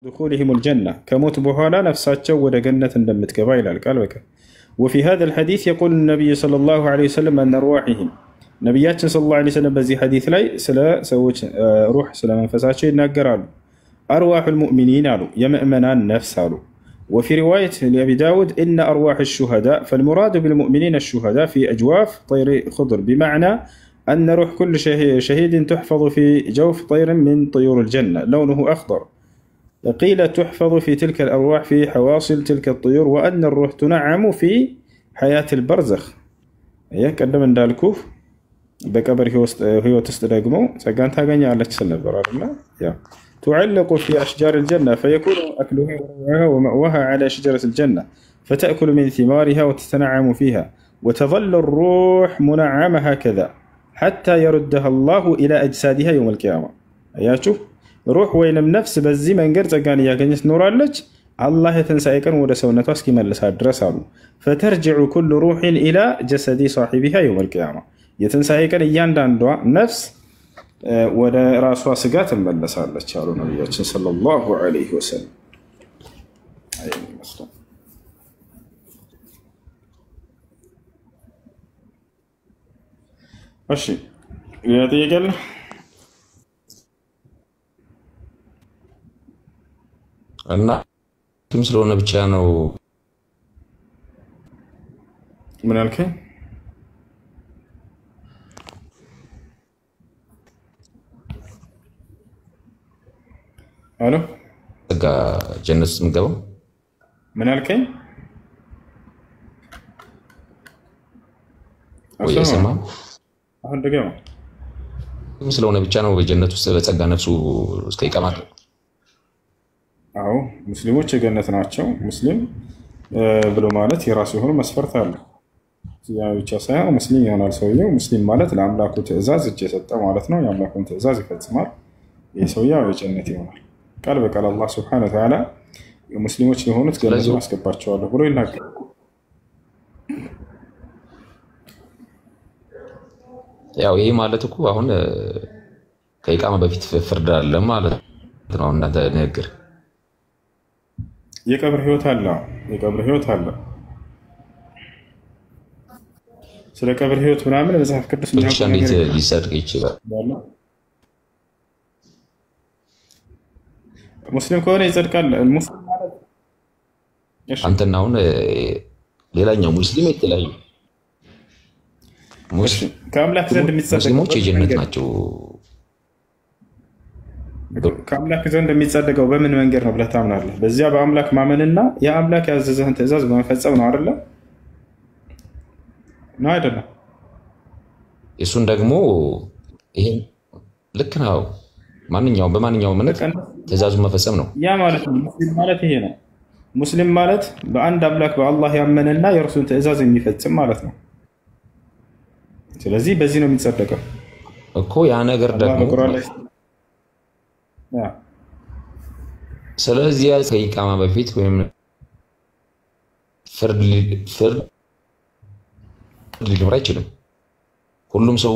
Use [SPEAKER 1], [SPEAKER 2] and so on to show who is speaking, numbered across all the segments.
[SPEAKER 1] دخولهم الجنة كموت بوهالا نفساتشو ودا جنة دمت قبائل القلبك. وفي هذا الحديث يقول النبي صلى الله عليه وسلم أن أرواحهم نبيات صلى الله عليه وسلم بزي حديث لاي سلا سوت روح سلا منفساتشي ناقرالو أرواح المؤمنين قالوا يمأمنان نفس قالوا. وفي رواية لأبي داود إن أرواح الشهداء فالمراد بالمؤمنين الشهداء في أجواف طير خضر بمعنى أن روح كل شهيد تحفظ في جوف طير من طيور الجنة لونه أخضر. قيل تحفظ في تلك الأرواح في حواصل تلك الطيور وأن الروح تنعم في حياة البرزخ. قدم اندالكو بكبر هو تستدقمو سكان تاغني على تسنبر تعلق في أشجار الجنة فيكون أكلها ومأواها على شجرة الجنة فتأكل من ثمارها وتتنعم فيها وتظل الروح منعمة هكذا حتى يردها الله إلى أجسادها يوم القيامة. أياتشوف روح وينم نفس بزي من قرد قاني ياقنيس نور اللج الله يتنسايكن ودا سونتها اسكي ملسها درسالو فترجع كل روح إلى جسد صاحبها يوم القيامة يتنسايكن يانداندوا نفس ودا راسوا سقات ملسالج قالوا نبينا صلى الله عليه وسلم. ماشي يا
[SPEAKER 2] እና ትም ስለሆነ ብቻ ነው
[SPEAKER 1] ምን አልከኝ? አሎ
[SPEAKER 2] ተጋ ጀነት ምገባው
[SPEAKER 1] ምን አልከኝ?
[SPEAKER 2] ወይ ሰማ
[SPEAKER 1] አሁን ደግሞ
[SPEAKER 2] ትም ስለሆነ ብቻ ነው በጀነት ውስጥ በጸጋ ነፍሱ እስከ ይቀማል።
[SPEAKER 1] አዎ ሙስሊሞች የገነት ናቸው። ሙስሊም ብሎ ማለት የራሱ የሆነ መስፈርት አለ። ያ ብቻ ሳይሆን ሙስሊም ይሆናል ሰውየው። ሙስሊም ማለት ለአምላኩ ትእዛዝ እጅ የሰጠ ማለት ነው። የአምላኩን ትእዛዝ ይፈጽማል። ይህ ሰውየው የጀነት ይሆናል። ቃል በቃል አላህ ሱብሓነሁ ወተዓላ ሙስሊሞች የሆኑት ገነት አስገባቸዋለሁ ብሎ ይናገራል።
[SPEAKER 2] ያው ይሄ ማለት እኮ አሁን ከኢቃማ በፊት ፍርድ አለ ማለት ነው። እናንተ ነገር
[SPEAKER 1] የቀብር ህይወት አለ። የቀብር ህይወት አለ። ስለ ቀብር ህይወት ምናምን መጽሐፍ ቅዱስ
[SPEAKER 2] ብቻ እንዴት ሊሰድቅ ይችላል?
[SPEAKER 1] ሙስሊም ከሆነ ይጸድቃል። ሙስሊም ማለት
[SPEAKER 2] አንተና አሁን ሌላኛው ሙስሊም የተለያዩ
[SPEAKER 1] ሙስሊም ከአምላክ ዘንድ የሚጸድቅ
[SPEAKER 2] ሙስሊሞች የጀነት ናቸው።
[SPEAKER 1] ከአምላክ ዘንድ የሚጸድቀው በምን መንገድ ነው ብለህ ታምናለህ? በዚያ በአምላክ ማመንና የአምላክ ያዘዘህን ትእዛዝ በመፈጸም ነው አይደለ? ነው አይደለም?
[SPEAKER 2] እሱን ደግሞ ይሄን ልክ ነው። ማንኛውም በማንኛውም ማለት ትእዛዙን መፈጸም ነው።
[SPEAKER 1] ያ ማለት ነው ሙስሊም ማለት ይሄ ነው። ሙስሊም ማለት በአንድ አምላክ በአላህ ያመነና የእርሱን ትእዛዝ የሚፈጽም ማለት ነው። ስለዚህ በዚህ ነው የሚጸደቀው
[SPEAKER 2] እኮ ያ ነገር ደግሞ ስለዚህ ያ ከኢቃማ በፊት ወይም ፍርድ ሊኖር አይችልም። ሁሉም ሰው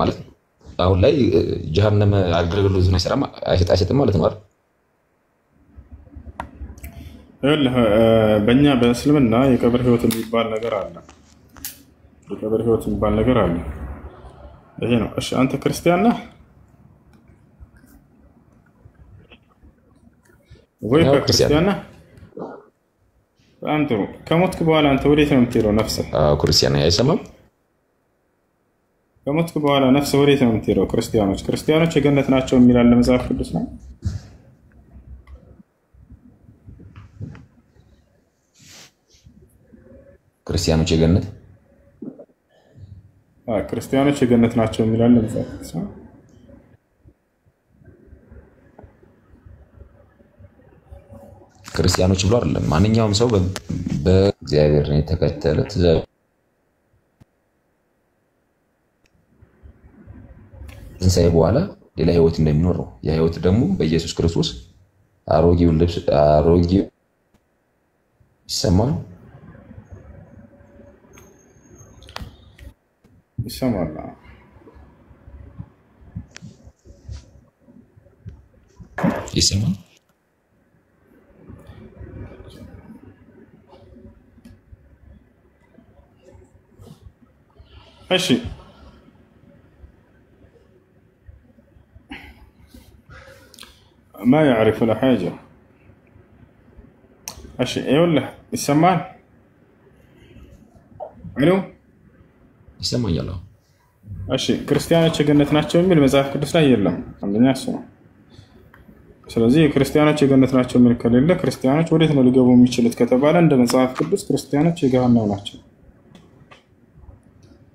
[SPEAKER 2] ማለት አሁን ላይ ጀሃነም አገልግሎት ነው ሰራማ አይሰጥም ማለት ነው አይደል?
[SPEAKER 1] በእኛ በእስልምና የቀብር ህይወት የሚባል ነገር አለ። የቀብር ህይወት የሚባል ነገር አለ። ይሄ ነው። እሺ አንተ ክርስቲያን ነህ ወይ? ክርስቲያን ነህ? በጣም ጥሩ። ከሞትክ በኋላ አንተ ወዴት ነው የምትሄደው? ነፍስህ
[SPEAKER 2] ክርስቲያን አይሰማም።
[SPEAKER 1] ከሞትክ በኋላ ነፍስህ ወዴት ነው የምትሄደው? ክርስቲያኖች የገነት ናቸው የሚላል መጽሐፍ ቅዱስ ነው።
[SPEAKER 2] ክርስቲያኖች የገነት
[SPEAKER 1] ክርስቲያኖች የገነት ናቸው የሚላል መጽሐፍ ቅዱስ ነው።
[SPEAKER 2] ክርስቲያኖች ብሎ አይደለም ማንኛውም ሰው በእግዚአብሔር የተከተለ ትንሣኤ በኋላ ሌላ ህይወት እንደሚኖር ነው። ያ ህይወት ደግሞ በኢየሱስ ክርስቶስ አሮጌው ይሰማል
[SPEAKER 1] ይሰማል።
[SPEAKER 2] ይሰማል?
[SPEAKER 1] እሺ ما يعرف ولا حاجة እሺ ይኸውልህ ይሰማል አሎ
[SPEAKER 2] ይሰማኛል።
[SPEAKER 1] እሺ ክርስቲያኖች የገነት ናቸው የሚል መጽሐፍ ቅዱስ ላይ የለም። አንደኛ እሱ ነው። ስለዚህ ክርስቲያኖች የገነት ናቸው የሚል ከሌለ ክርስቲያኖች ወዴት ነው ሊገቡ የሚችሉት ከተባለ እንደ መጽሐፍ ቅዱስ ክርስቲያኖች የገሃነም ናቸው።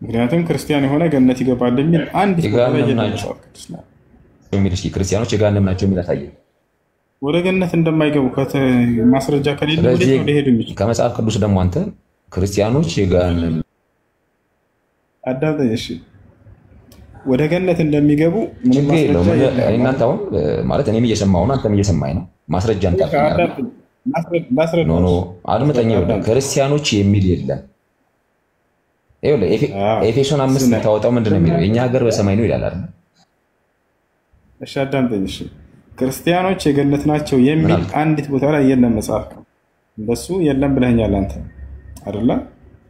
[SPEAKER 1] ምክንያቱም ክርስቲያን የሆነ ገነት ይገባል የሚል አንድ
[SPEAKER 2] መጽሐፍ ቅዱስ ነው የሚል እስኪ ክርስቲያኖች የገሃነም ናቸው የሚል አሳየኝ።
[SPEAKER 1] ወደ ገነት እንደማይገቡ ማስረጃ ከሌለ ወዴት ነው ሊሄዱ የሚችሉት?
[SPEAKER 2] ከመጽሐፍ ቅዱስ ደግሞ አንተ ክርስቲያኖች የገሃነም
[SPEAKER 1] አዳምጠኝ እሺ ወደ ገነት እንደሚገቡ ምን ማስረጃ የለም።
[SPEAKER 2] እናንተ አሁን ማለት እኔም እየሰማሁ ነው አንተም እየሰማኸኝ ነው። ማስረጃ እንጣፍኛለህ። ኖ አድምጠኝ። ክርስቲያኖች የሚል የለም። ይኸውልህ ኤፌሶን 5 ታወጣው ምንድነው የሚለው? የኛ ሀገር በሰማይ ነው ይላል አይደል?
[SPEAKER 1] እሺ አዳምጠኝ እሺ ክርስቲያኖች የገነት ናቸው የሚል አንዲት ቦታ ላይ የለም መጽሐፍ ነው። እንደሱ የለም ብለኸኛል አንተ አይደለ?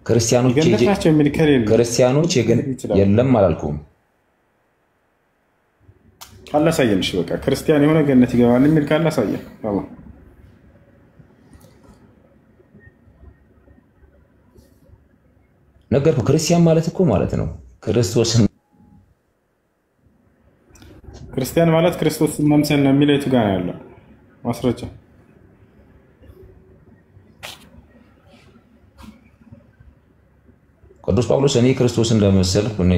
[SPEAKER 2] ክርስቲያኖች
[SPEAKER 1] የገነት ናቸው የሚል ከሌለ
[SPEAKER 2] ክርስቲያኖች የለም አላልኩም።
[SPEAKER 1] ካላሳየን እሺ በቃ ክርስቲያን የሆነ ገነት ይገባል የሚል ካላሳየን አላህ
[SPEAKER 2] ነገርኩህ። ክርስቲያን ማለት እኮ ማለት ነው ክርስቶስን
[SPEAKER 1] ክርስቲያን ማለት ክርስቶስን መምሰል ነው የሚለው የቱ ጋር ነው ያለው ማስረጃ?
[SPEAKER 2] ቅዱስ ጳውሎስ እኔ ክርስቶስን እንደመሰልኩ እኔ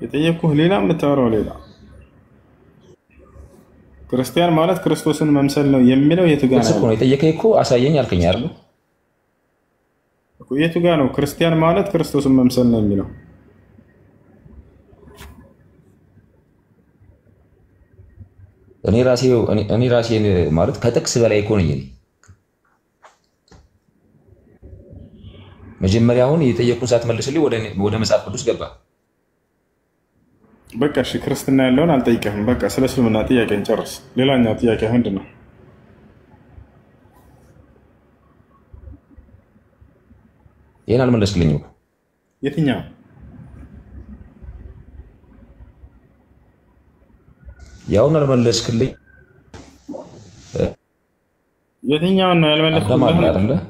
[SPEAKER 1] የጠየኩህ ሌላ የምታወራው ሌላ። ክርስቲያን ማለት ክርስቶስን መምሰል ነው የሚለው የቱ ጋር ነው?
[SPEAKER 2] የጠየቀኝ እኮ አሳየኝ አልከኝ አይደል?
[SPEAKER 1] የቱ ጋር ነው ክርስቲያን ማለት ክርስቶስን መምሰል ነው የሚለው? እኔ ራሴ ማለት ከጥቅስ በላይ እኮ ነኝ። መጀመሪያውን የጠየቁን ሳትመልስልኝ ወደ መጽሐፍ ቅዱስ ገባ። በቃ እሺ ክርስትና ያለውን አልጠይቀህም። በቃ ስለ እስልምና ጥያቄን ጨርስ። ሌላኛው ጥያቄ ምንድን ነው?
[SPEAKER 2] ይሄን አልመለስክልኝም።
[SPEAKER 1] የትኛው
[SPEAKER 2] ያውን አልመለስክልኝ።
[SPEAKER 1] የትኛውን ነው ያልመለስኩልህ?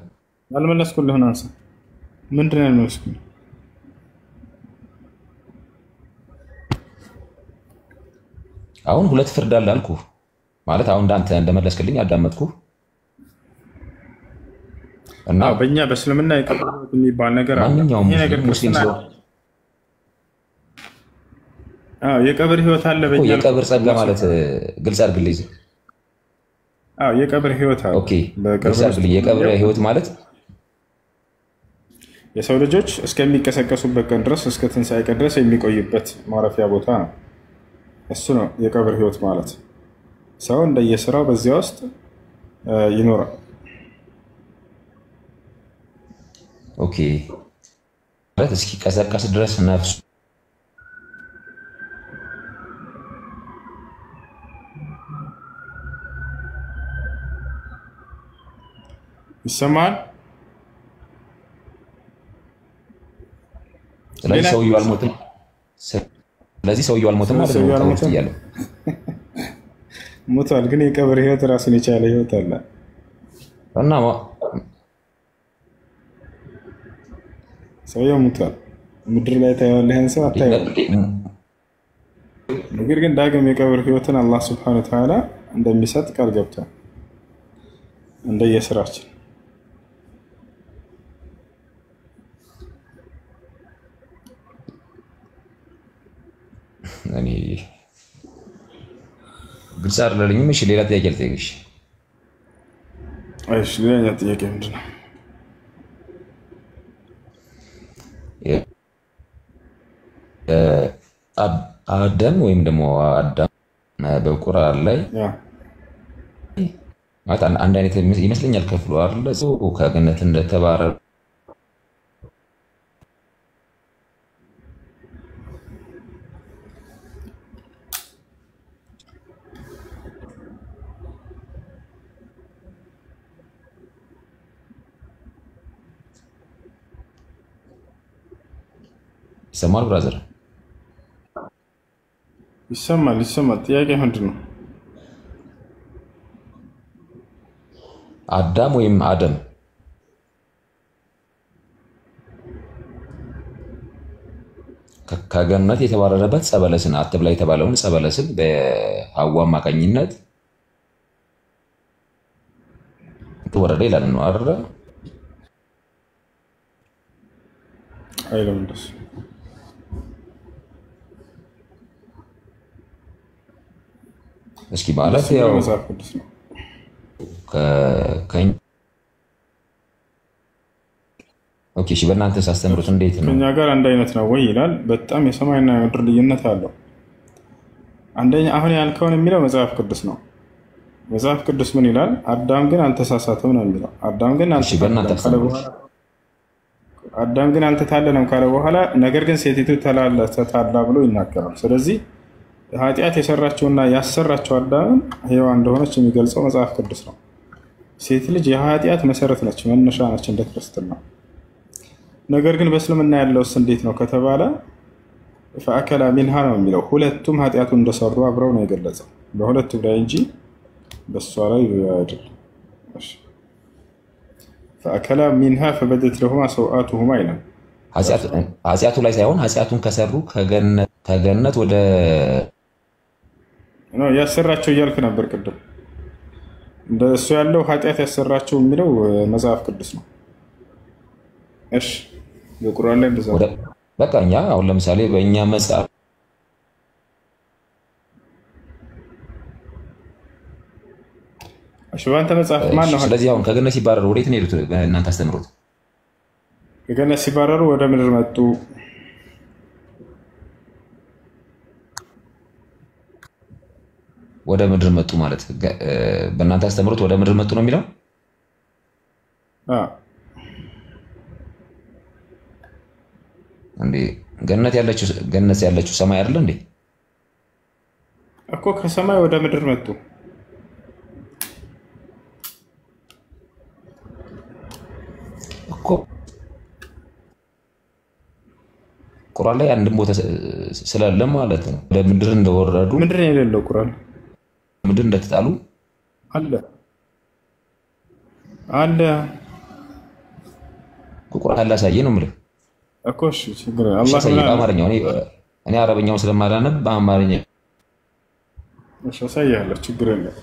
[SPEAKER 1] ያልመለስኩልህ አንሳ። ምንድን ነው ያልመለስኩልህ?
[SPEAKER 2] አሁን ሁለት ፍርድ አለ አልኩህ ማለት አሁን እንዳንተ እንደመለስክልኝ አዳመጥኩህ እና
[SPEAKER 1] በእኛ በእስልምና የቀብር ህይወት የሚባል ነገር አለ።
[SPEAKER 2] ማንኛውም ሙስሊም ሰው
[SPEAKER 1] የቀብር ህይወት አለ። በእኛ
[SPEAKER 2] የቀብር ጸጋ ማለት ግልጽ አድርግልኝ።
[SPEAKER 1] የቀብር ህይወት አለ።
[SPEAKER 2] ኦኬ ግልጽ አድርግልኝ። የቀብር ህይወት ማለት
[SPEAKER 1] የሰው ልጆች እስከሚቀሰቀሱበት ቀን ድረስ እስከ ትንሣኤ ቀን ድረስ የሚቆይበት ማረፊያ ቦታ ነው። እሱ ነው የቀብር ህይወት ማለት። ሰው እንደየስራው በዚያ ውስጥ ይኖራል።
[SPEAKER 2] ኦኬ ማለት እስኪቀሰቀስ ድረስ ነፍሱ
[SPEAKER 1] ይሰማል።
[SPEAKER 2] ስለዚህ ሰውየው አልሞትም። ስለዚህ ሰውየው አልሞትም ማለት ነው። ያለው
[SPEAKER 1] ሞቷል፣ ግን የቀብር ህይወት ራሱን የቻለ ህይወት አለ
[SPEAKER 2] እና
[SPEAKER 1] ሰውየው ሞቷል። ምድር ላይ ታየዋለህ፣ ሰው አታየውም። ነገር ግን ዳግም የቀብር ህይወትን አላህ ሱብሓነሁ ወተዓላ እንደሚሰጥ ቃል ገብቷል። እንደየስራችን
[SPEAKER 2] እኔ ግልጽ አይደለኝም። እሺ ሌላ ጥያቄ ልጠይቅሽ።
[SPEAKER 1] እሺ ሌላ ጥያቄ ምንድን ነው?
[SPEAKER 2] አዳም ወይም ደግሞ አዳም በቁርአን ላይ ማለት አንድ አይነት ይመስለኛል ከፍሎ አይደል ከገነት እንደተባረረ ይሰማል ብራዘር?
[SPEAKER 1] ይሰማል። ጥያቄ ምንድን ነው?
[SPEAKER 2] አዳም ወይም አደም ከገነት የተባረረበት ጸበለስን አትብላ የተባለውን ጸበለስን በሐዋ አማካኝነት ወረደ ይላል ነው አይደል?
[SPEAKER 1] አይለም እንደሱ
[SPEAKER 2] እስኪ ማለት ያው
[SPEAKER 1] መጽሐፍ ቅዱስ ነው።
[SPEAKER 2] ኦኬ እሺ፣ በእናንተ ሳስተምሩት እንዴት ነው?
[SPEAKER 1] ከኛ ጋር አንድ አይነት ነው ወይ ይላል። በጣም የሰማይና የምድር ልዩነት አለው። አንደኛ አሁን ያልከውን የሚለው መጽሐፍ ቅዱስ ነው። መጽሐፍ ቅዱስ ምን ይላል? አዳም ግን አልተሳሳተም ነው የሚለው። አዳም ግን አልተታለለም ካለ በኋላ ነገር ግን ሴቲቱ ተታላ ብሎ ይናገራል። ስለዚህ ኃጢአት የሰራቸውና ያሰራቸው አዳምን ሔዋን እንደሆነች የሚገልጸው መጽሐፍ ቅዱስ ነው። ሴት ልጅ የኃጢአት መሰረት ነች፣ መነሻ ነች እንደ ክርስትና። ነገር ግን በእስልምና ያለውስ እንዴት ነው ከተባለ ፈአከላ ሚንሃ ነው የሚለው። ሁለቱም ኃጢአቱን እንደሰሩ አብረው ነው የገለጸው፣ በሁለቱም ላይ እንጂ በሷ ላይ አይደለም። ፈአከላ ሚንሃ ፈበደት ለሁማ ሰውአቱሁማ ይላል።
[SPEAKER 2] ኃጢአቱ ላይ ሳይሆን ኃጢአቱን ከሰሩ ከገነት ወደ
[SPEAKER 1] ያሰራቸው እያልክ ነበር ቅድም። እንደሱ ያለው ኃጢአት ያሰራቸው የሚለው መጽሐፍ ቅዱስ ነው። እሺ በቁርአን ላይ እንደዛ
[SPEAKER 2] በቃ እኛ አሁን ለምሳሌ በእኛ መጽሐፍ
[SPEAKER 1] በአንተ መጽሐፍ ማን ነው?
[SPEAKER 2] ስለዚህ አሁን ከገነት ሲባረሩ ወዴት ነው የሄዱት? እናንተ አስተምሩት።
[SPEAKER 1] ከገነት ሲባረሩ ወደ ምድር መጡ።
[SPEAKER 2] ወደ ምድር መጡ ማለት በእናንተ አስተምሩት ወደ ምድር መጡ ነው የሚለው? እንዴ ገነት ያለችው ሰማይ አይደለ እንዴ?
[SPEAKER 1] እኮ ከሰማይ ወደ ምድር መጡ
[SPEAKER 2] እኮ። ቁርአን ላይ አንድም ቦታ ስላለ ማለት ነው ወደ ምድር እንደወረዱ።
[SPEAKER 1] ምንድን ነው የሌለው ቁርአን?
[SPEAKER 2] ምድር እንደተጣሉ
[SPEAKER 1] አለ
[SPEAKER 2] ቁርአን አላሳየ ነው የምልህ
[SPEAKER 1] እኮ። እሺ ችግር አላህ ነው
[SPEAKER 2] አማርኛው። እኔ አረበኛው ስለማላነብ በአማርኛ
[SPEAKER 1] እሺ አሳያለሁ። ችግር የለም።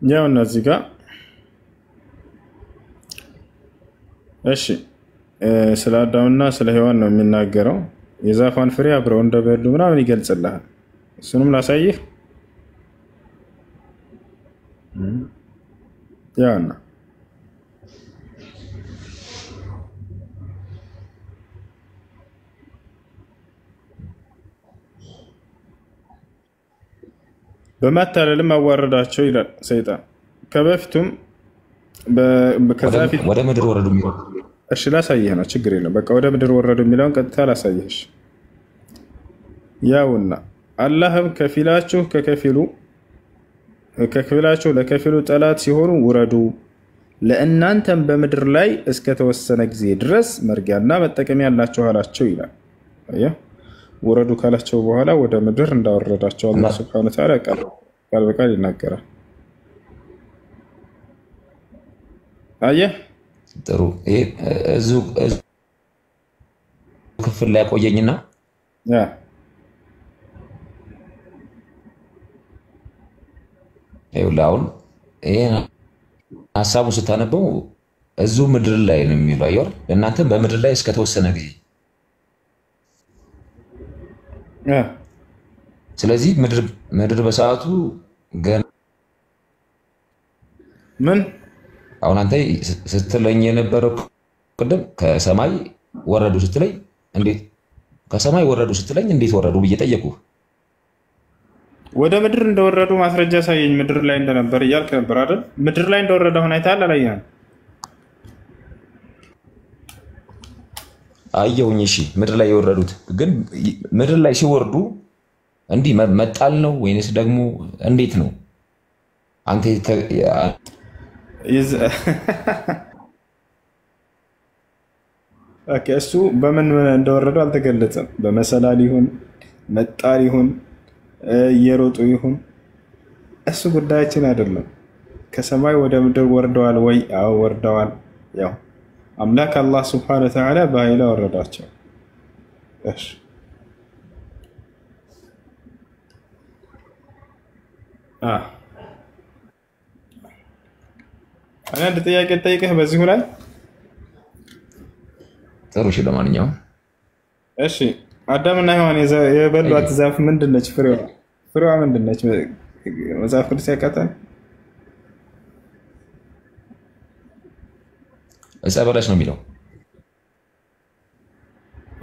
[SPEAKER 1] ያው እነዚህ ጋር እሺ ስለ አዳምና ስለ ሔዋን ነው የሚናገረው። የዛፏን ፍሬ አብረው እንደበሉ ምናምን ይገልጽልሃል። እሱንም ላሳይህ። ያውና በማታለልም አዋረዳቸው ይላል ሰይጣን። ከበፊቱም ከዛፊት
[SPEAKER 2] ወደ ምድር ወረዱ የሚለው
[SPEAKER 1] እሺ ላሳይህ ነው፣ ችግር የለም። በቃ ወደ ምድር ወረዱ የሚለውን ቀጥታ ላሳይህ። ያውና አላህም ከክፍላቸው ለከፊሉ ጠላት ሲሆኑ ውረዱ፣ ለእናንተም በምድር ላይ እስከተወሰነ ጊዜ ድረስ መርጊያና መጠቀሚያ ያላቸው አላቸው ይላል። ወረዱ ካላቸው በኋላ ወደ ምድር እንዳወረዳቸው አላህ ሱብሓነሁ ወተዓላ ቃል በቃል ይናገራል። አየህ
[SPEAKER 2] ጥሩ። ይሄ እዚሁ ክፍል ላይ ቆየኝና ይኸውልህ አሁን ይሄን ሀሳቡን ስታነበው እዚሁ ምድር ላይ ነው የሚለው አይደል? እናንተም በምድር ላይ እስከተወሰነ ጊዜ። ስለዚህ ምድር በሰዓቱ
[SPEAKER 1] ምን
[SPEAKER 2] አሁን አንተ ስትለኝ የነበረው ቅድም ከሰማይ ወረዱ ስትለኝ እንዴት ከሰማይ ወረዱ ስትለኝ እንዴት ወረዱ ብዬ ጠየቁ።
[SPEAKER 1] ወደ ምድር እንደወረዱ ማስረጃ ሳይኝ ምድር ላይ እንደነበር እያልክ ነበር አይደል? ምድር ላይ እንደወረደ ሆነ አይተሃል አላየህም?
[SPEAKER 2] አየሁኝ። እሺ ምድር ላይ የወረዱት ግን ምድር ላይ ሲወርዱ እንዲህ መጣል ነው ወይንስ ደግሞ እንዴት ነው? አንተ
[SPEAKER 1] እሱ በምን እንደወረዱ አልተገለጸም። በመሰላል ይሁን መጣል ይሁን እየሮጡ ይሁን እሱ ጉዳያችን አይደለም። ከሰማይ ወደ ምድር ወርደዋል ወይ? አዎ ወርደዋል። ያው አምላክ አላህ ሱብሓነሁ ወተዓላ በኃይል አወረዳቸው። እሺ እኔ አንድ ጥያቄ ልጠይቅህ በዚሁ ላይ።
[SPEAKER 2] ጥሩ። እሺ ለማንኛውም
[SPEAKER 1] እሺ አዳምና ሔዋን የበሏት ዛፍ ምንድነች? ፍሬዋ ምንድነች? መጽሐፍ ቅዱስ ያውቃታል?
[SPEAKER 2] ዕፀ በለስ ነው የሚለው።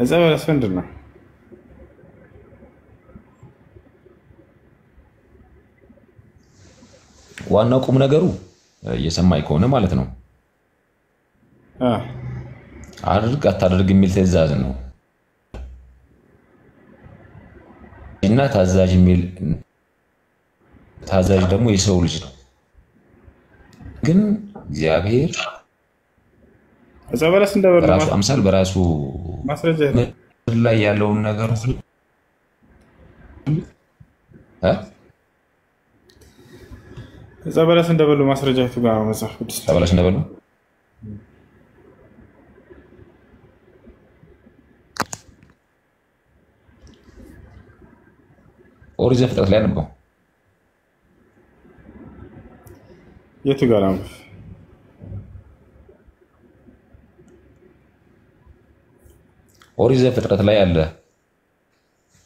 [SPEAKER 1] ዕፀ በለስ ምንድን ነው?
[SPEAKER 2] ዋናው ቁም ነገሩ እየሰማኝ ከሆነ ማለት ነው አድርግ አታድርግ የሚል ትዕዛዝ ነው እና ታዛዥ የሚል ታዛዥ ደግሞ የሰው ልጅ ነው። ግን እግዚአብሔር
[SPEAKER 1] ዕፀ በለስ እንደበሉ
[SPEAKER 2] በራሱ አምሳል በራሱ
[SPEAKER 1] ማስረጃ
[SPEAKER 2] ላይ ያለውን ነገር
[SPEAKER 1] ዕፀ በለስ እንደበሉ ማስረጃቱ ጋር ነው መጽሐፍ ቅዱስ።
[SPEAKER 2] ዕፀ በለስ እንደበሉ ኦሪት ዘፍጥረት ላይ ነበር።
[SPEAKER 1] የቱ ጋር ነው?
[SPEAKER 2] ኦሪት ዘፍጥረት ላይ አለ።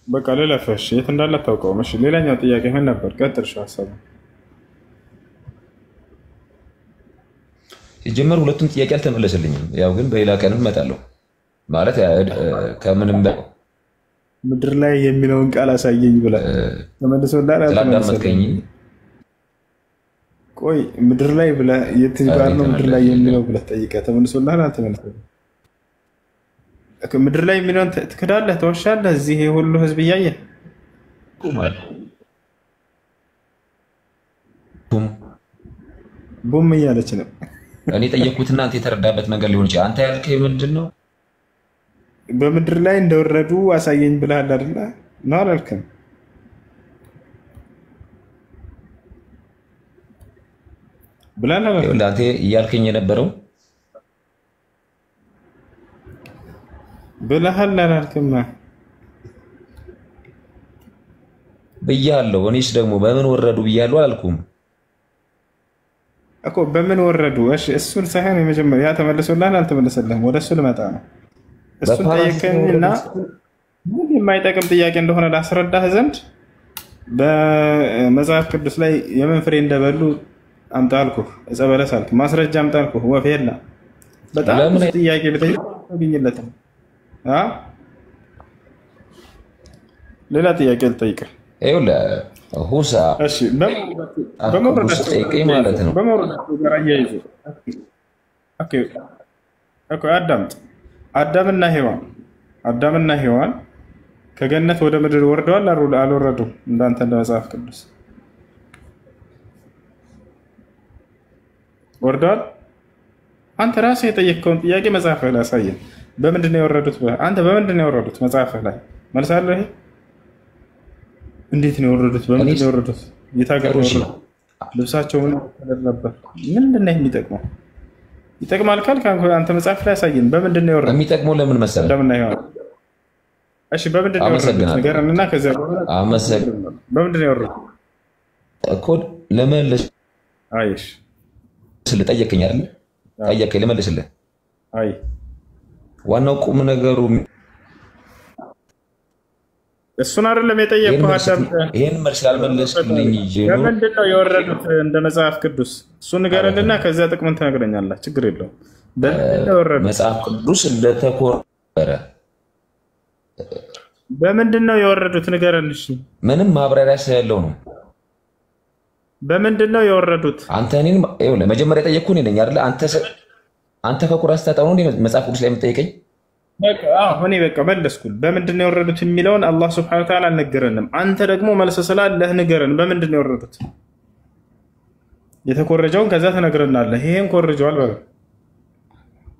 [SPEAKER 1] በቃ ለለፈሽ የት እንዳለ ታውቀው። እሺ ሌላኛው ጥያቄ ምን ነበር? ቀጥል። ሀሳቡ
[SPEAKER 2] ሲጀመር ሁለቱም ጥያቄ አልተመለሰልኝም። ያው ግን በሌላ ቀን እመጣለሁ ማለት ከምንም
[SPEAKER 1] ምድር ላይ የሚለውን ቃል አሳየኝ ብለህ ተመልሶልሃል?
[SPEAKER 2] አልተመለሰልኝ።
[SPEAKER 1] ቆይ ምድር ላይ ብለህ የት ጋር ነው ምድር ላይ የሚለው ብለህ ጠይቀህ ተመልሶልሃል? አልተመለሰልኝ። ምድር ላይ የሚለውን ትክዳለህ፣ ተወሻለህ። እዚህ ሁሉ ህዝብ እያየ ቡም እያለች ነው።
[SPEAKER 2] እኔ ጠየቅኩትና አንተ የተረዳበት ነገር ሊሆን ይችላል። አንተ ያልከኝ ምንድን ነው?
[SPEAKER 1] በምድር ላይ እንደወረዱ አሳየኝ ብለሃል አይደለ? ነው አላልክም? ብለሃል አይደል?
[SPEAKER 2] አንተ እያልከኝ የነበረው
[SPEAKER 1] ብለሃል አላልክም?
[SPEAKER 2] ብያለሁ። እኔስ ደግሞ በምን ወረዱ ብያለሁ አላልኩም
[SPEAKER 1] እኮ። በምን ወረዱ? እሺ እሱን ሳይሆን የመጀመሪያ ያ ተመልሶልሃል አልተመለሰልህም? ወደ እሱ ልመጣ ነው። እሱን ጠየቀኝና ምን የማይጠቅም ጥያቄ እንደሆነ ላስረዳህ ዘንድ በመጽሐፍ ቅዱስ ላይ የምን ፍሬ እንደበሉ አምጣ አልኩህ። ዕፀ በለስ አልክ። ማስረጃ አምጣ አልኩህ። ወፍ የለ። በጣም ጥያቄ ብጠይቅ አገኝለትም። ሌላ ጥያቄ ልጠይቅህ።
[SPEAKER 2] ይኸውልህ ሁሳ
[SPEAKER 1] እሺ በመውረዳቸው
[SPEAKER 2] ማለት ነው።
[SPEAKER 1] በመውረዳቸው ጋር አያይዞ አዳምጥ። አዳምና ሔዋን ከገነት ወደ ምድር ወርደዋል አልወረዱም? እንዳንተ እንደ መጽሐፍ ቅዱስ ወርደዋል? አንተ ራስህ የጠየቅከውን ጥያቄ መጽሐፍህ ላይ አሳየን። በምንድን ነው የወረዱት? አንተ በምንድን ነው የወረዱት? መጽሐፍህ ላይ መልሳለሁ። ይሄ እንዴት ነው የወረዱት? በምንድን ነው የወረዱት? የት ሀገር ነው የወረዱት? ልብሳቸው ምን ነበር? ምንድን ነው የሚጠቅመው? ይጠቅማል ካልክ አንተ መጽሐፍ ላይ አሳየን። በምንድን ነው የወረዱት?
[SPEAKER 2] የሚጠቅመው ለምን መሰለህ?
[SPEAKER 1] ለምን አይሆን? እሺ በምንድን ነው የወረዱት? ንገረንና ከዚያ በኋላ በምንድን ነው የወረዱት
[SPEAKER 2] እኮ ለመለስ።
[SPEAKER 1] አይሽ
[SPEAKER 2] ጠየቀኝ አይደል? ጠየቀኝ ልመልስልህ።
[SPEAKER 1] አይ
[SPEAKER 2] ዋናው ቁም ነገሩ
[SPEAKER 1] እሱን አይደለም የጠየቅኩህ።
[SPEAKER 2] ይሄን መልስ ያልመለስክልኝ
[SPEAKER 1] በምንድን ነው የወረዱት እንደ መጽሐፍ ቅዱስ? እሱን ንገረንና ከዚያ ጥቅምን ትነግረኛለህ። ችግር የለውም። በምንድን ነው የወረዱት?
[SPEAKER 2] መጽሐፍ ቅዱስ እንደተኮረረ
[SPEAKER 1] በምንድነው የወረዱት ንገረን እሺ
[SPEAKER 2] ምንም ማብራሪያ ስለሌለው ነው
[SPEAKER 1] በምንድነው የወረዱት
[SPEAKER 2] አንተ እኔን ይኸውልህ መጀመሪያ ጠየቅኩህ እኔ ነኝ አይደል አንተ ከቁራስ ተጣው ነው መጽሐፍ ቅዱስ ላይ የምትጠይቀኝ
[SPEAKER 1] በቃ እኔ በቃ መለስኩል በምንድነው የወረዱት የሚለውን አላህ Subhanahu Wa Ta'ala አልነገረንም አንተ ደግሞ መልስ ስላለህ ንገረን በምንድነው የወረዱት የተኮረጀውን ከዛ ተነግረናለህ ይሄን ኮርጀዋል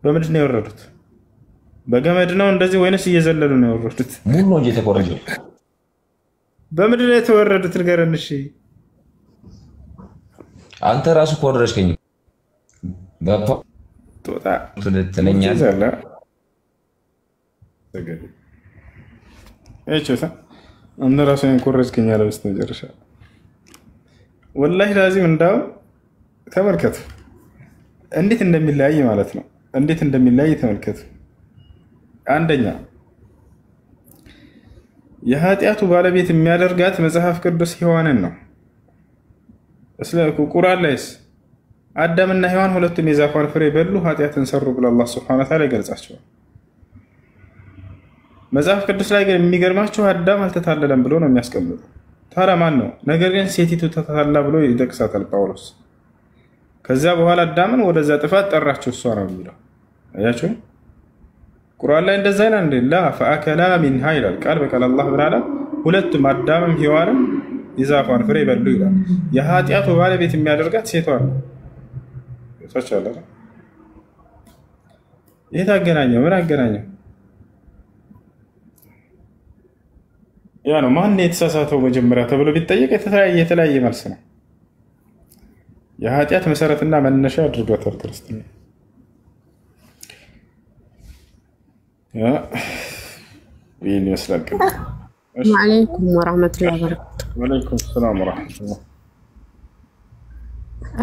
[SPEAKER 1] በምንድነው የወረዱት በገመድ ነው እንደዚህ ወይንስ እየዘለሉ ነው የወረዱት
[SPEAKER 2] ሙሉ ነው እንጂ የተኮረጀው
[SPEAKER 1] በምንድነው የተወረዱት ንገረን እሺ
[SPEAKER 2] አንተ ራሱ ኮረጀከኝ
[SPEAKER 1] ጦጣ
[SPEAKER 2] ትለኛለህ
[SPEAKER 1] ዘለ ተገደ እቺሳ አንተ ራሱ ኮረጀከኝ ያለው በስተመጨረሻ ወላሂ ላዚም እንዳው ተመልከቱ እንዴት እንደሚለያይ ማለት ነው እንዴት እንደሚለያይ ተመልከቱ አንደኛ የኃጢያቱ ባለቤት የሚያደርጋት መጽሐፍ ቅዱስ ሔዋንን ነው ቁርአን ላይስ አዳምና ሔዋን ሁለቱም የዛፏን ፍሬ በሉ ኃጢያትን ሰሩ ብሎ አላህ Subhanahu Wa Ta'ala ይገልጻቸዋል መጽሐፍ ቅዱስ ላይ ግን የሚገርማቸው አዳም አልተታለለም ብሎ ነው የሚያስቀምጠው ታዲያ ማን ነው ነገር ግን ሴቲቱ ተታለላ ብሎ ይጠቅሳታል ጳውሎስ ከዛ በኋላ አዳምን ወደዛ ጥፋት ጠራቸው እሷ ነው የሚለው አያችሁ ቁርአን ላይ እንደዛ አይና እንደ ላ ፈአከላ ሚንሃ ይላል ቃል በቃል አላህ ብራላ ሁለቱም አዳምም ሔዋንም የዛፏን ፍሬ በሉ ይላል የኃጢያቱ ባለቤት የሚያደርጋት ሴቷ ነው ተቻለ ይሄ ታገናኘው ምን አገናኘው ያ ነው ማን የተሳሳተው መጀመሪያ ተብሎ ቢጠየቅ የተለያየ መልስ ነው የኃጢያት መሰረትና መነሻ አድርጓታል ክርስትና ያ ይሄን ይመስላል
[SPEAKER 3] ወአለይኩም ወራህመቱላሂ ወበረካቱ
[SPEAKER 1] ወአለይኩም ሰላም ወራህመቱላህ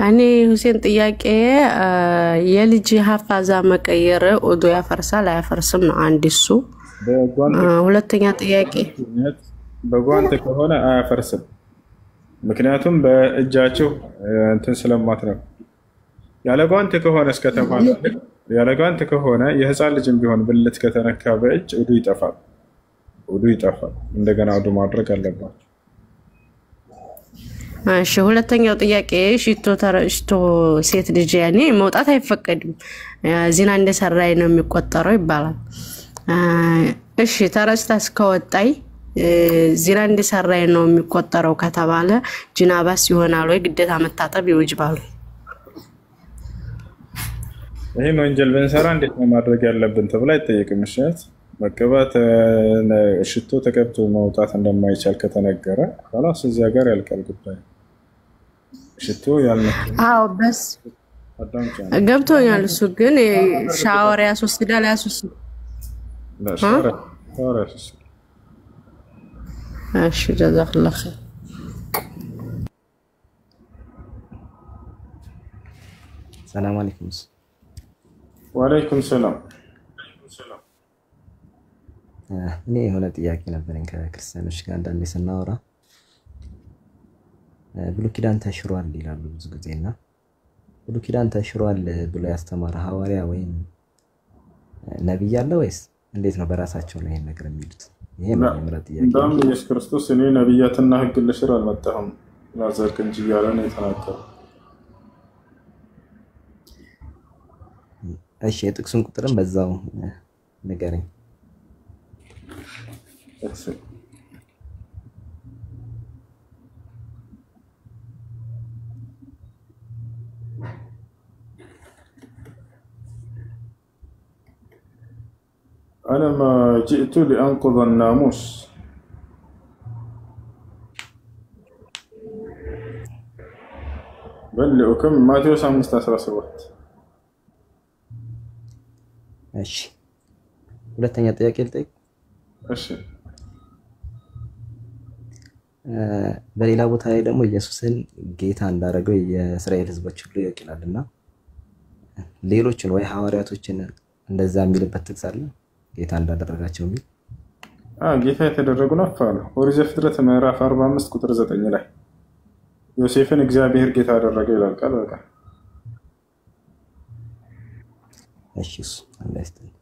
[SPEAKER 3] እኔ ሁሴን ጥያቄ የልጅ ሐፋዛ መቀየር ኦዶ ያፈርሳል አያፈርስም አንድ እሱ ሁለተኛ ጥያቄ
[SPEAKER 1] በጓንት ከሆነ አያፈርስም ምክንያቱም በእጃቸው እንትን ስለማት ነው ያለ ጓንት ከሆነ እስከተባለ ያለ ጓንት ከሆነ የህፃን ልጅም ቢሆን ብልት ከተነካ በእጅ ውዱ ይጠፋል እንደገና ውዱ ማድረግ አለባቸው
[SPEAKER 3] እሺ ሁለተኛው ጥያቄ ሽቶ ሴት ልጅ ያኔ መውጣት አይፈቀድም ዚና እንደሰራይ ነው የሚቆጠረው ይባላል እሺ ተረስታ እስከወጣይ ዚና እንደሰራይ ነው የሚቆጠረው ከተባለ ጅናባስ ይሆናል ወይ ግዴታ መታጠብ ይወጅባል
[SPEAKER 1] ይሄ ወንጀል ብንሰራ እንዴት ነው ማድረግ ያለብን ተብላ አይጠየቅም እሺት መቀባት ሽቶ ተቀብቶ መውጣት እንደማይቻል ከተነገረ خلاص እዚያ ጋር ያልቃል ጉዳይ ሽቶ
[SPEAKER 3] አዎ በስ ገብቶኛል እሱ ግን ሻወር ያስወስዳል
[SPEAKER 1] ሻወር
[SPEAKER 3] እሺ ጀዛከላህ ኸይር
[SPEAKER 4] ሰላም አለይኩም
[SPEAKER 1] ወአለይኩም ሰላም
[SPEAKER 4] እኔ የሆነ ጥያቄ ነበረኝ ከክርስቲያኖች ጋር እንዳለ ስናወራ ብሉይ ኪዳን ተሽሯል ይላሉ ብዙ ጊዜና ብሉይ ኪዳን ተሽሯል ብሎ ያስተማረ ሐዋርያ ወይም ነብይ አለ ወይስ እንዴት ነው በራሳቸው ነው ይሄን ነገር የሚሉት ይሄ ነው የምራ ጥያቄ
[SPEAKER 1] እንደውም ኢየሱስ ክርስቶስ እኔ ነብያትና ህግ ልሽር አልመጣሁም ላዘርክ እንጂ ያለ ነው የተናገረው
[SPEAKER 4] እሺ የጥቅሱን ቁጥርም በዛው ንገረኝ
[SPEAKER 1] أنا ما جئت لأنقض الناموس بل لأكمل ماتيوس 5:17
[SPEAKER 4] እሺ ሁለተኛ ጥያቄ ልጠይቅ
[SPEAKER 1] እሺ
[SPEAKER 4] በሌላ ቦታ ላይ ደግሞ ኢየሱስን ጌታ እንዳደረገው የእስራኤል ህዝቦች ሁሉ ያውቃልና ሌሎችን ወይ ሐዋርያቶችን እንደዛ የሚልበት ጥቅስ አለ ጌታ እንዳደረጋቸው የሚል
[SPEAKER 1] ጌታ የተደረጉ ነው ኦሪት ዘፍጥረት ምዕራፍ 45 ቁጥር 9 ላይ ዮሴፍን እግዚአብሔር ጌታ አደረገው ይላል ቃል በቃ
[SPEAKER 4] እሺ አንደርስታንድ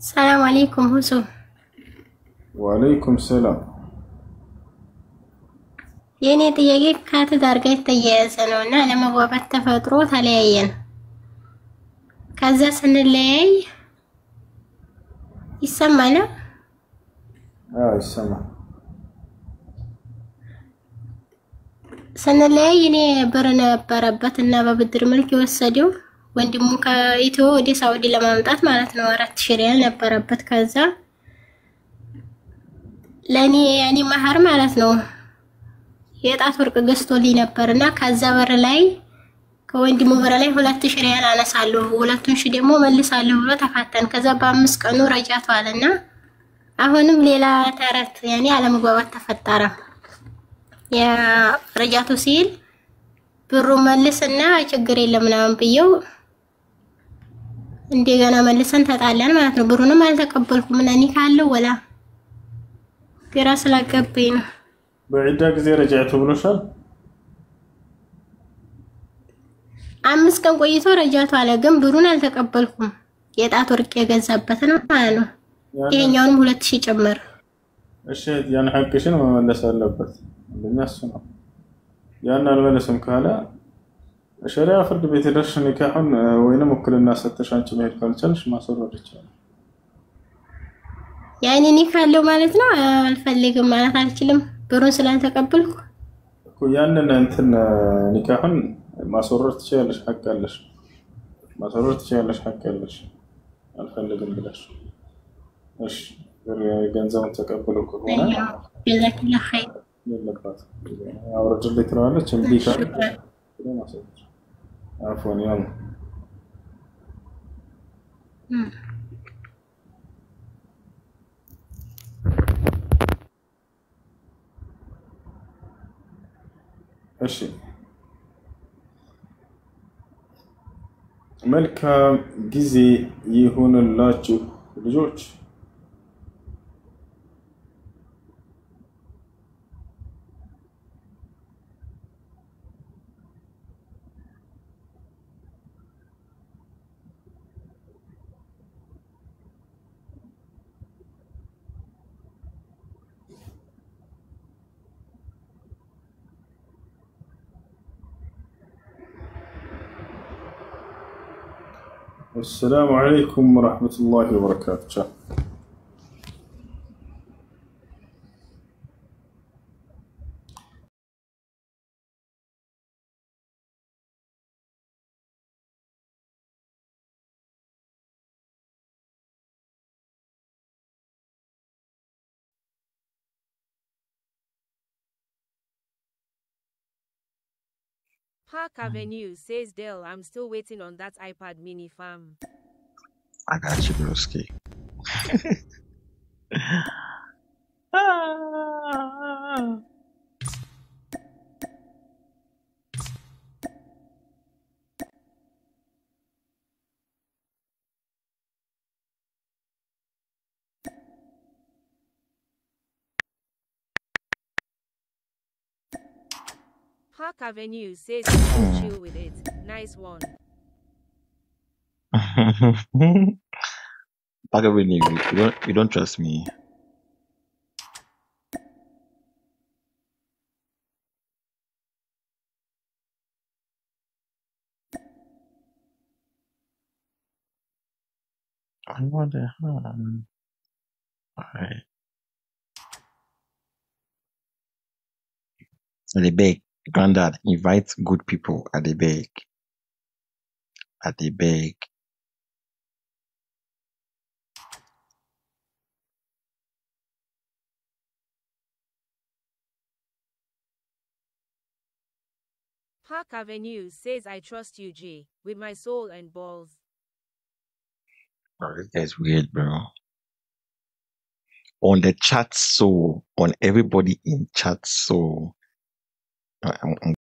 [SPEAKER 5] السلام عليكم هسو.
[SPEAKER 1] وعليكم السلام.
[SPEAKER 5] የኔ ጥያቄ ከትዳር ጋር የተያያዘ ነውና ለመግባባት ተፈጥሮ ተለያየን። ከዛ ስንለያይ ይሰማል?
[SPEAKER 1] ይሰማል።
[SPEAKER 5] ስንለያይ እኔ ብር ነበረበት እና በብድር መልክ የወሰደው ወንድሙ ከኢትዮ ወደ ሳውዲ ለማምጣት ማለት ነው 4000 ሪያል ነበረበት። ከዛ ለኔ ያኔ መህር ማለት ነው የጣት ወርቅ ገዝቶልኝ ነበርና ከዛ በር ላይ ከወንድሙ በር ላይ 2000 ሪያል አነሳለሁ 2000 ደግሞ መልሳለሁ ብሎ ተፋተን። ከዛ በ5 ቀኑ ረጃቱ አለና አሁንም ሌላ ተረት ያኔ አለመግባባት ተፈጠረ። ያ ረጃቱ ሲል ብሩ መልስና ችግር የለም ምናምን ብየው እንደገና መልሰን ተጣላን ማለት ነው። ብሩንም አልተቀበልኩም እና ካለው ወላ ግራ ስላገበኝ ነው።
[SPEAKER 1] በዒዳ ጊዜ ረጃቱ ብሎሻል?
[SPEAKER 5] 5 ቀን ቆይቶ ረጃቱ አለ፣ ግን ብሩን አልተቀበልኩም። የጣት ወርቅ የገዛበት ነው ማለት ነው። ይሄኛውንም 2000 ጨመረ።
[SPEAKER 1] እሺ ያን ሐቅሽን መመለስ አለበት። እንደኛ እሱ ነው። ያን አልመለስም ካለ ሸሪዓ ፍርድ ቤት ሄደሽ ኒካሁን ወይንም ውክልና ሰጥተሽ አንቺ መሄድ ካልቻልሽ ማስወረድ ይቻላል።
[SPEAKER 5] ያኔ ኒካለው ማለት ነው። አልፈልግም ማለት አልችልም ብሩን ስላልተቀበልኩ
[SPEAKER 1] እኮ ያንን እንትን ኒካሁን ማስወረድ ትችያለሽ። ሐቅ አለሽ። ማስወረድ ትችያለሽ። ሐቅ አለሽ። አልፈልግም ብለሽ እሺ ገንዘቡን ተቀበሉ ከሆነ
[SPEAKER 5] ጀዛከላህ ኸይር
[SPEAKER 1] የለባት አውርድልኝ ትለዋለች። እምቢ ካለ ማስወረድ አፎን ያው እሺ መልካም ጊዜ ይሁንላችሁ ልጆች። السلام عليكم ورحمة الله وبركاته.
[SPEAKER 6] Park Avenue says Dell, I'm still waiting on that iPad mini fam.
[SPEAKER 7] I got you, broski.
[SPEAKER 6] Park Avenue says I'm chill with it. Nice one.
[SPEAKER 7] Park Avenue, you don't trust me. I wonder, alright. At the beg, Granddad, invite good people at the beg. At the beg.
[SPEAKER 6] Park Avenue says I trust you, G, with my soul and balls.
[SPEAKER 7] Bro, this guy's weird, bro. On the chat, so on everybody in chat, so I'm